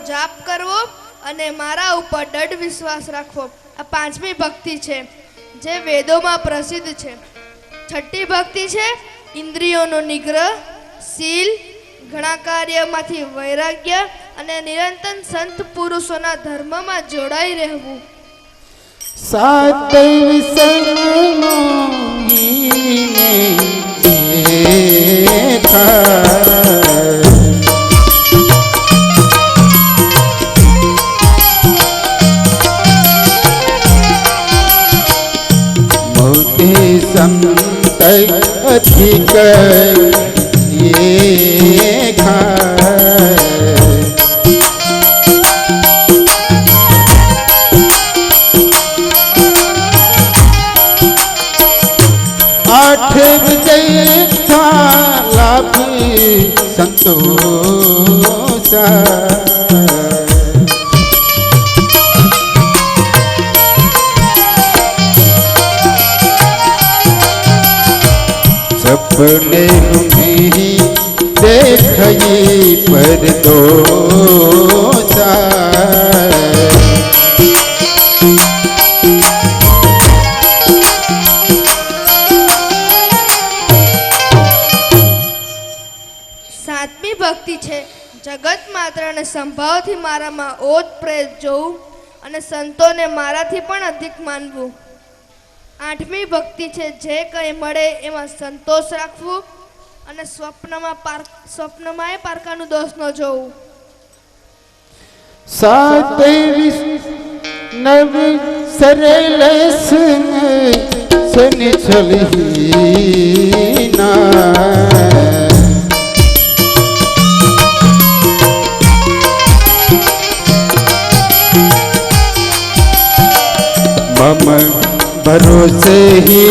જાપ કરવો અને મારા ઉપર દૃઢ વિશ્વાસ રાખવો. આ પાંચમી ભક્તિ છે જે વેદોમાં પ્રસિદ્ધ છે. છઠ્ઠી ભક્તિ છે ઇન્દ્રિયોનો નિગ્રહ, શીલ, ઘણા કાર્યમાંથી વૈરાગ્ય અને નિરંતર સંત પુરુષોના ધર્મમાં જોડાઈ રહેવું. સાત संत अधिक ये आठ विजय लाभ संतोष. सपने में देखई पर दोसा. સાતમી ભક્તિ છે જગત માત્રને સંભાવથી મારામાં ઓત પ્રેત જોવું અને સંતોને મારાથી પણ અધિક માનવું. આઠમી ભક્તિ છે જે કંઈ મળે એમાં સંતોષ રાખવું અને સ્વપ્નમાં પારકાનું દોષ ન જોવું. सात नव सरल सन चली ना मम भरोसे ही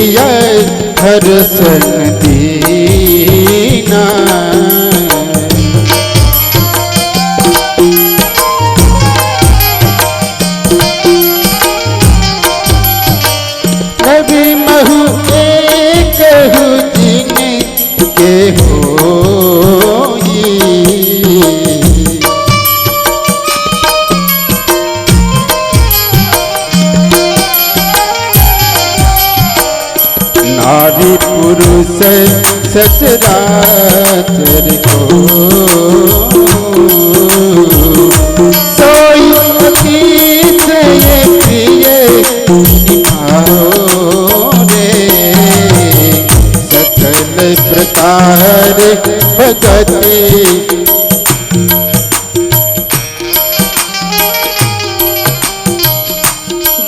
हर सन दीना नारी पुरुष सचराचर को सोई अतिशय प्रिय निभाओ रे सकल प्रकार भगति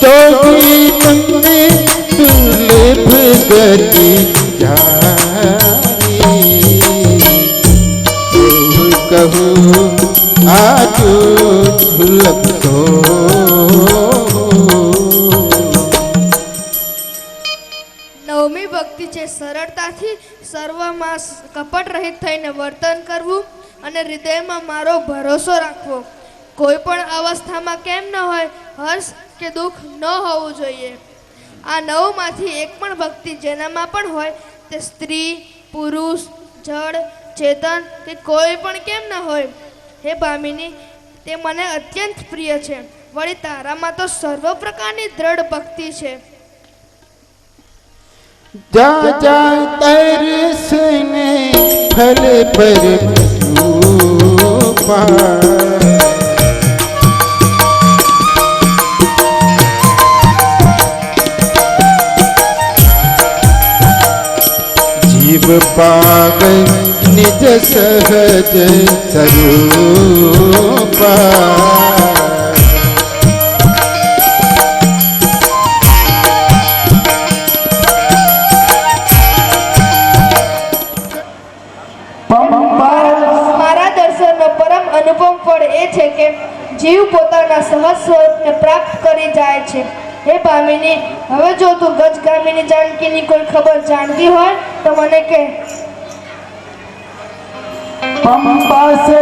जोगी बंदे दुर्लभ गति जानी कहूँ आजू दुर्लभ तो નવમી ભક્તિ છે સરળતાથી સર્વમાં કપટ રહિત થઈને વર્તન કરવું અને હૃદયમાં મારો ભરોસો રાખવો. કોઈ પણ અવસ્થામાં કેમ ન હોય હર્ષ કે દુઃખ ન હોવું જોઈએ. આ નવમાંથી એક પણ ભક્તિ જેનામાં પણ હોય તે સ્ત્રી પુરુષ જળ ચેતન કે કોઈ પણ કેમ ન હોય. હે ભામિની તે મને અત્યંત પ્રિય છે. વળી તારામાં તો સર્વ પ્રકારની દ્રઢ ભક્તિ છે. जा जा तरसने फल पर रूपा जीव पाग निज सहज स्वरूपा જીવ પોતાના સહજ સ્વરૂપને પ્રાપ્ત કરી જાય છે. હે ભામિની હવે જો તું ગજગામિની જાનકીની કોઈ ખબર જાણતી હોય તો મને કહે. पंपा से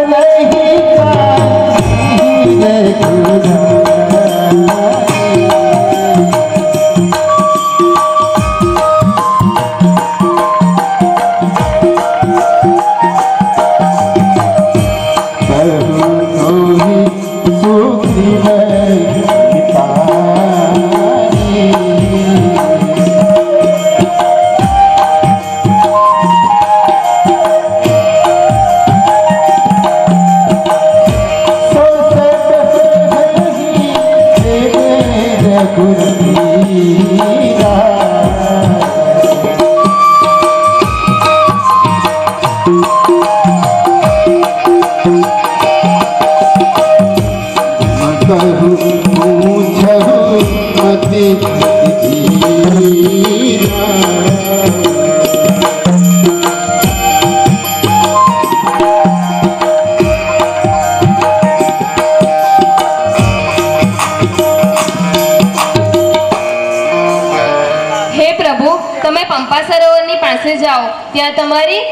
પંપા સરોવરની પાસે જાઓ, ત્યાં તમારી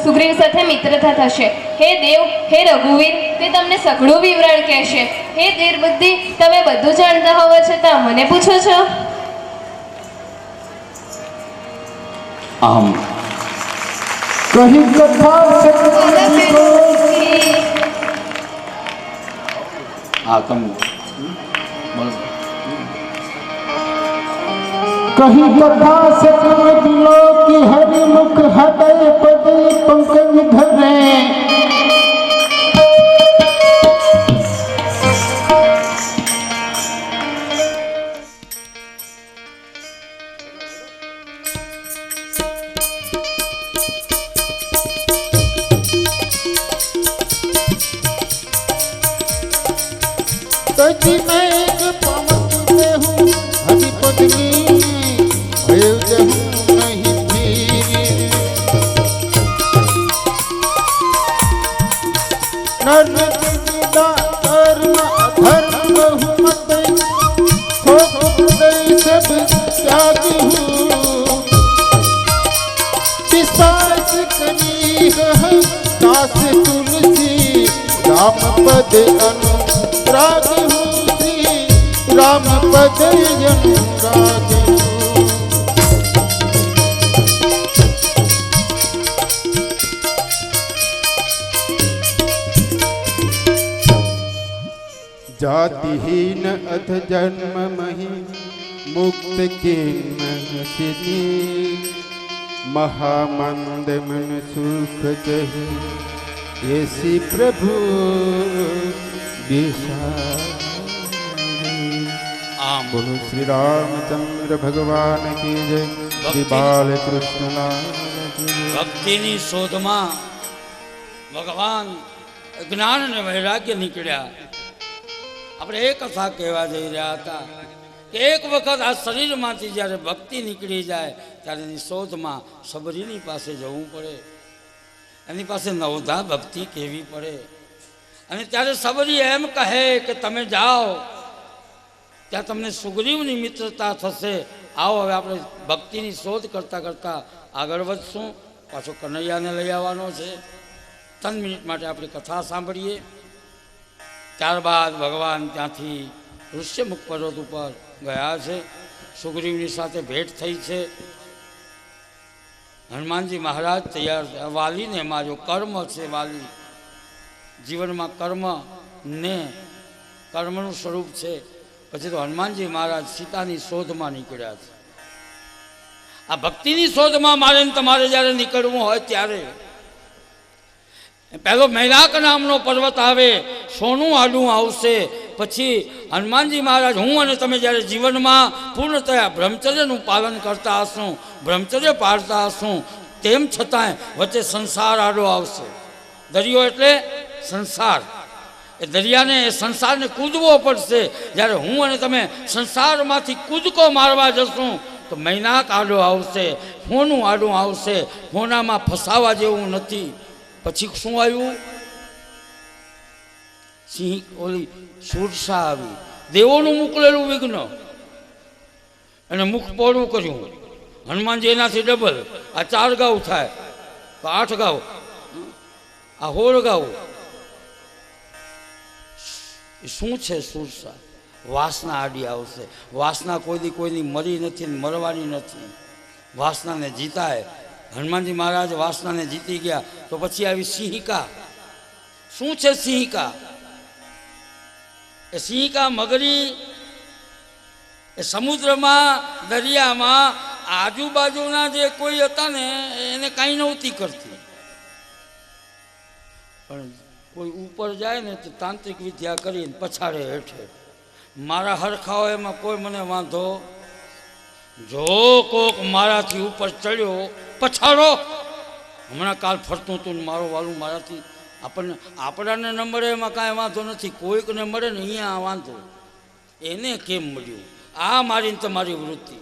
સુગ્રીવ સાથે મિત્રતા થશે. હે દેવ, હે રઘુવીર, તે તમને સઘળું વિવરણ કહેશે. હે ધીર બુદ્ધિ, તમે બધું જાણતા હોવા છતાં મને પૂછો છો? આમ कहीं कथा હા તમે બોલો. कहीं कथा से समझ लो कि हरि मुख हृदय पद पंकज धरे भजी मैं पवन देहूँ हरि पद में भय जहूँ नहीं फिर नर विदा कर्म अधर्म बहुमत सब त्यागी हूँ पिशाच करी है दास तुलसी राम पद अनुराग हूँ श्री राम पद अनुराग हूँ जातिहीन अथ जन्म मही मुक्त किन्मन सिद्धि महामंद मन सुख जही ऐसी प्रभु આમ बोलो श्री रामचंद्र भगवान की जय श्री बालकृष्ण लाल की जय। ભક્તિની શોધમાં ભગવાન જ્ઞાન અને વૈરાગ્ય નીકળ્યા. આપણે એ કથા કહેવા જઈ રહ્યા હતા કે એક વખત આ શરીરમાંથી જ્યારે ભક્તિ નીકળી જાય ત્યારે એની શોધમાં સબરીની પાસે જવું પડે, એની પાસે નવધા ભક્તિ કહેવી પડે. અને ત્યારે સબરી એમ કહે કે તમે જાઓ, ત્યાં તમને સુગ્રીવની મિત્રતા થશે. આવો હવે આપણે ભક્તિની શોધ કરતાં કરતાં આગળ વધશું. પાછો કનૈયાને લઈ આવવાનો છે. 3 મિનિટ માટે આપણી કથા સાંભળીએ. ત્યારબાદ ભગવાન ત્યાંથી ઋષ્યમુખ પર્વત ઉપર ગયા છે. સુગ્રીવની સાથે ભેટ થઈ છે. હનુમાનજી મહારાજ તૈયાર છે. વાલીને માર્યો, કર્મ છે વાલી. જીવનમાં કર્મ ને કર્મનું સ્વરૂપ છે. પછી તો હનુમાનજી મહારાજ સીતાની શોધમાં નીકળ્યા છે. આ ભક્તિની શોધમાં મારે ને તમારે જ્યારે નીકળવું હોય ત્યારે પહેલો મૈનાક નામનો પર્વત આવે, સોનું આડું આવશે. પછી હનુમાનજી મહારાજ હું અને તમે જ્યારે જીવનમાં પૂર્ણતયા બ્રહ્મચર્યનું પાલન કરતા હશું, બ્રહ્મચર્ય પાળતા હશું, તેમ છતાંય વચ્ચે સંસાર આડો આવશે. દરિયો એટલે સંસાર. એ દરિયાને, એ સંસારને કૂદવો પડશે. જ્યારે હું અને તમે સંસારમાંથી કૂદકો મારવા જશું તો મૈનાક આડો આવશે, હોનું આડું આવશે. હોનામાં ફસાવા જેવું નથી. પછી શું આવ્યું? સિંહ, ઓલી સુરસા આવી, દેવોનું મોકલેલું વિઘ્ન. એને મુખ પોળું કર્યું. હનુમાનજી એનાથી ડબલ. આ 4 ગાઉ થાય, 8 ગાઉ, આ 16 ગાઉ. શું છે સુરસા? વાસના આડી આવશે. વાસના કોઈની મરી નથી, મરવાની નથી. વાસનાને જીતાય. હનુમાનજી મહારાજ વાસનાને જીતી ગયા. તો પછી આવી સિંહિકા. શું છે સિંહિકા? એ સિંહિકા મગરી એ સમુદ્રમાં, દરિયામાં આજુબાજુના જે કોઈ હતા ને એને કાંઈ નહોતી કરતી. પણ કોઈ ઉપર જાય ને તો તાંત્રિક વિદ્યા કરીને પછાડે હેઠે. મારા હરખાઓ એમાં કોઈ મને વાંધો. જો કોક મારાથી ઉપર ચડ્યો, પછાડો. હમણાં કાલ ફરતું હતું ને મારો વાલું મારાથી આપણાને ન મળે એમાં કાંઈ વાંધો નથી. કોઈકને મળે ને અહીંયા વાંધો. એને કેમ મળ્યું? આ મારીને તમારી વૃત્તિ.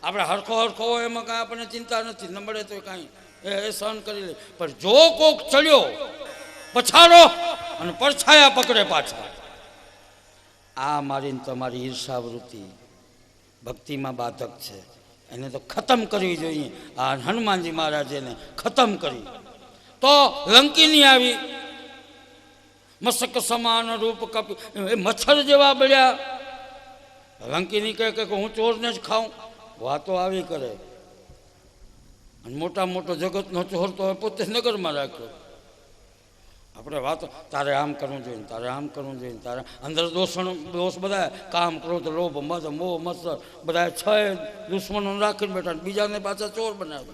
આપણે હરખો હોય એમાં કાંઈ આપણને ચિંતા નથી. ન મળે તો કાંઈ એ સહન કરી લે. પણ જો કોક ચડ્યો, પછાડો અને પડછાયા પકડે પાછા. આ મારીને તમારી ઈર્ષાવૃત્તિ ભક્તિમાં બાધક છે. એને તો ખતમ કરવી જોઈએ. આ હનુમાનજી મહારાજે એને ખતમ કરી. તો લંકીની આવી, મસ્તક સમાન રૂપ કપી, એ મચ્છર જેવા બળ્યા. લંકીની કહે કે હું ચોરને જ ખાઉં. વાતો આવી કરે. અને મોટો જગતનો ચોર તો પોતે નગરમાં રાખ્યો. આપણે વાતો, તારે આમ કરવું જોઈએ, તારે આમ કરવું જોઈએ, તારે અંદર દોષ બધા કામ, ક્રોધ, લોભ, મદ, મોહ, મત્સર બધા 6 દુશ્મનો રાખીને બેઠા, બીજાને પાછા ચોર બનાવે.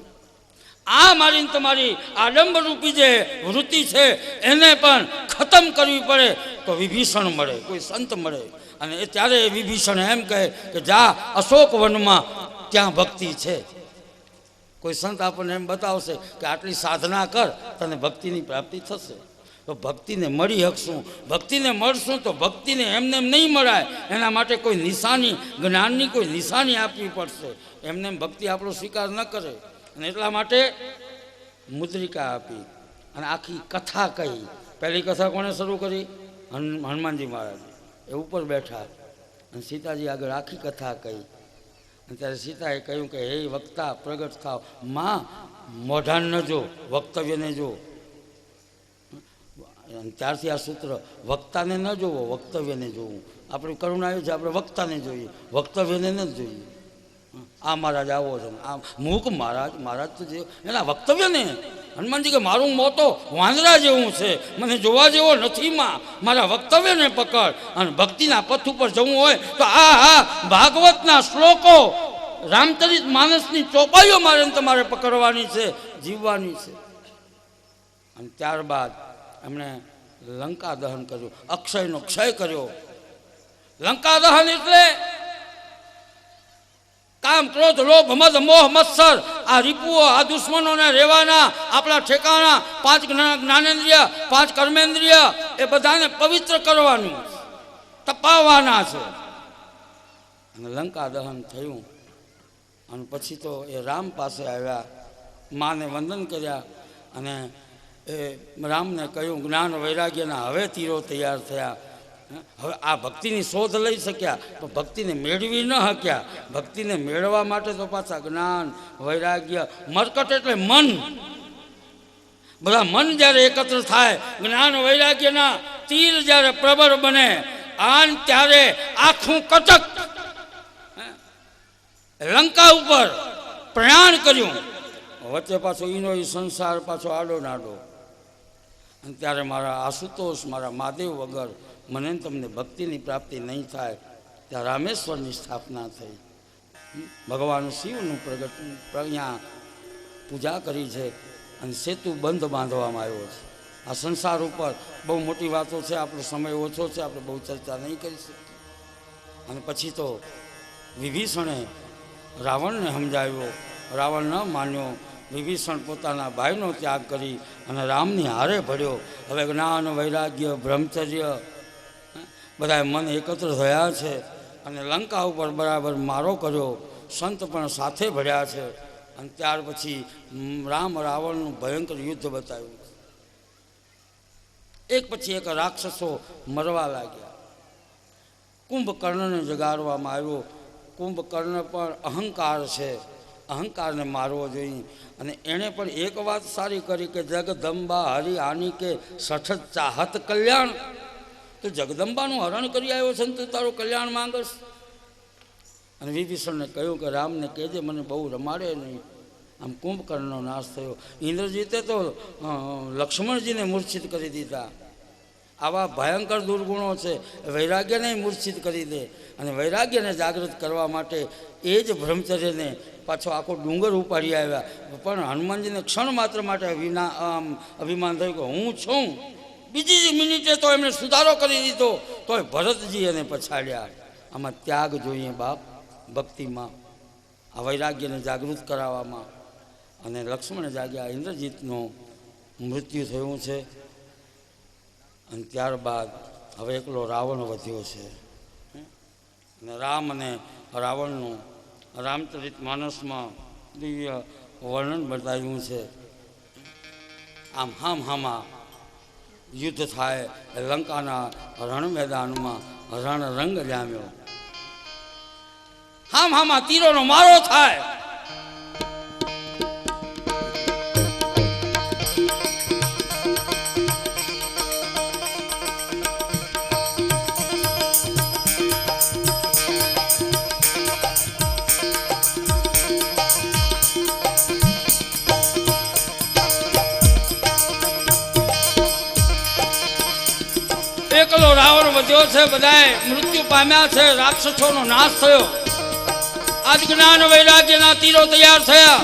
આ મારીને તમારી આડંબરૂપી જે વૃત્તિ છે એને પણ ખતમ કરવી પડે. તો વિભીષણ મળે, કોઈ સંત મળે. અને એ ત્યારે વિભીષણ એમ કહે કે જા અશોક વનમાં, ત્યાં ભક્તિ છે. કોઈ સંત આપણને એમ બતાવશે કે આટલી સાધના કર, તને ભક્તિની પ્રાપ્તિ થશે. તો ભક્તિને મળી શકશું. ભક્તિને મળશું તો ભક્તિને એમને એમ નહીં મળાય, એના માટે કોઈ નિશાની, જ્ઞાનની કોઈ નિશાની આપવી પડશે. એમને એમ ભક્તિ આપણો સ્વીકાર ન કરે. અને એટલા માટે મુદ્રિકા આપી અને આખી કથા કહી. પહેલી કથા કોણે શરૂ કરી? હનુમાનજી મહારાજ. એ ઉપર બેઠા અને સીતાજી આગળ આખી કથા કહી. અને ત્યારે સીતાએ કહ્યું કે હે વક્તા પ્રગટ થાવ. માં મોઢાને ન જો, વક્તવ્યને જો. અને ત્યારથી આ સૂત્ર, વક્તાને ન જોવો, વક્તવ્યને જોવું. આપણે કરુણા આવી છે, આપણે વક્તાને જોઈએ, વક્તવ્યને ન જોઈએ. આ મહારાજ આવો છે, આ મૂક મહારાજ તો જે એના વક્તવ્યને. હનુમાનજી કે મારું મોં તો વાંદરા જેવું છે, મને જોવા જેવો નથી માં, મારા વક્તવ્યને પકડ. અને ભક્તિના પથ ઉપર જવું હોય તો આ ભાગવતના શ્લોકો, રામચરિત માનસની ચોપાઈઓ મારે તમારે પકડવાની છે, જીવવાની છે. અને ત્યારબાદ એમણે લંકા દહન કર્યું, અક્ષયનો ક્ષય કર્યો. લંકા દહન એટલે કામ, ક્રોધ, લોભ, મદ, મોહ, મત્સર, આ રીપુઓ, આ દુશ્મનોને રહેવાના, આપણા ઠેકાણા 5 જ્ઞાનેન્દ્રિય, 5 કર્મેન્દ્રિય, એ બધાને પવિત્ર કરવાનું, તપાવવાના છે. અને લંકા દહન થયું. અને પછી તો એ રામ પાસે આવ્યા, માને વંદન કર્યા. અને એ રામને કહ્યું જ્ઞાન વૈરાગ્યના હવે તીરો તૈયાર થયા. હવે આ ભક્તિની શોધ લઈ શક્યા, પણ ભક્તિને મેળવી ન શક્યા. ભક્તિને મેળવવા માટે તો પાછા જ્ઞાન વૈરાગ્ય, મરકટ એટલે મન, બધા મન જ્યારે એકત્ર થાય, જ્ઞાન વૈરાગ્યના તીર જ્યારે પ્રબળ બને, આન ત્યારે આખું કટક લંકા ઉપર પ્રયાણ કર્યું. વચ્ચે પાછો ઈનો ઈ સંસાર પાછો આડો નાડો. અને ત્યારે મારા આશુતોષ, મારા મહાદેવ વગર મને તમને ભક્તિની પ્રાપ્તિ નહીં થાય. ત્યાં રામેશ્વરની સ્થાપના થઈ. ભગવાન શિવનું પ્રગટ અહીંયા પૂજા કરી છે. અને સેતુ બંધ બાંધવામાં આવ્યો છે. આ સંસાર ઉપર બહુ મોટી વાતો છે, આપણો સમય ઓછો છે, આપણે બહુ ચર્ચા નહીં કરી શકીએ. અને પછી તો વિભીષણે રાવણને સમજાવ્યો, રાવણ ન માન્યો. વિભીષણ પોતાના ભાઈનો ત્યાગ કરી અને રામની હારે ભળ્યો. હવે જ્ઞાન વૈરાગ્ય બ્રહ્મચર્ય બધા મન એકત્ર થયા છે. અને લંકા ઉપર બરાબર મારો કર્યો, સંત પણ સાથે ભળ્યા છે. અને ત્યાર પછી રામ રાવણનું ભયંકર યુદ્ધ બતાવ્યું. એક પછી એક રાક્ષસો મરવા લાગ્યા. કુંભકર્ણને જગાડવામાં આવ્યો. કુંભકર્ણ પણ અહંકાર છે, અહંકારને મારવો જોઈએ. અને એણે પણ એક વાત સારી કરી કે જગદંબા હરિ આની કે સઠ ચાહત કલ્યાણ. તો જગદંબાનું હરણ કરી આવ્યો છે ને તું તારું કલ્યાણ માંગસ. અને વિભીષણને કહ્યું કે રામને કહેજે મને બહુ રમાડે નહીં. આમ કુંભકર્ણનો નાશ થયો. ઇન્દ્રજીતે તો લક્ષ્મણજીને મૂર્છિત કરી દીધા. આવા ભયંકર દુર્ગુણો છે. વૈરાગ્યને મૂર્છિત કરી દે. અને વૈરાગ્યને જાગૃત કરવા માટે એ જ બ્રહ્મચર્યને પાછો આખો ડુંગર ઉપાડી આવ્યા. પણ હનુમાનજીને ક્ષણ માત્ર માટે અભિમાન થયું કે હું છું. બીજી જ મિનિટે તો એમણે સુધારો કરી દીધો. તોય ભરતજી એને પછાડ્યા. આમાં ત્યાગ જોઈએ બાપ, ભક્તિમાં, આ વૈરાગ્યને જાગૃત કરાવવામાં. અને લક્ષ્મણ જાગ્યા, ઇન્દ્રજીતનું મૃત્યુ થયું છે. અને ત્યારબાદ હવે એકલો રાવણ વધ્યો છે. અને રામ અને રાવણનું રામચરિત માનસમાં દિવ્ય વર્ણન બતાવ્યું છે. આમ હામાં યુદ્ધ થાય. લંકાના રણ મેદાનમાં રંગ જામ્યો. હામાં તીરોનો મારો થાય. એકલો રાવણ વધ્યો છે. બધાએ મૃત્યુ પામ્યા છે. રાક્ષસોનો નાશ થયો. આજ જ્ઞાન વૈરાગ્યના તીરો તૈયાર થયા.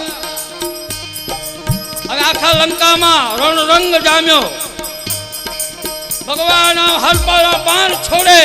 અને આખા લંકામાં રંગ જામ્યો. ભગવાન હરપાળા બાણ છોડે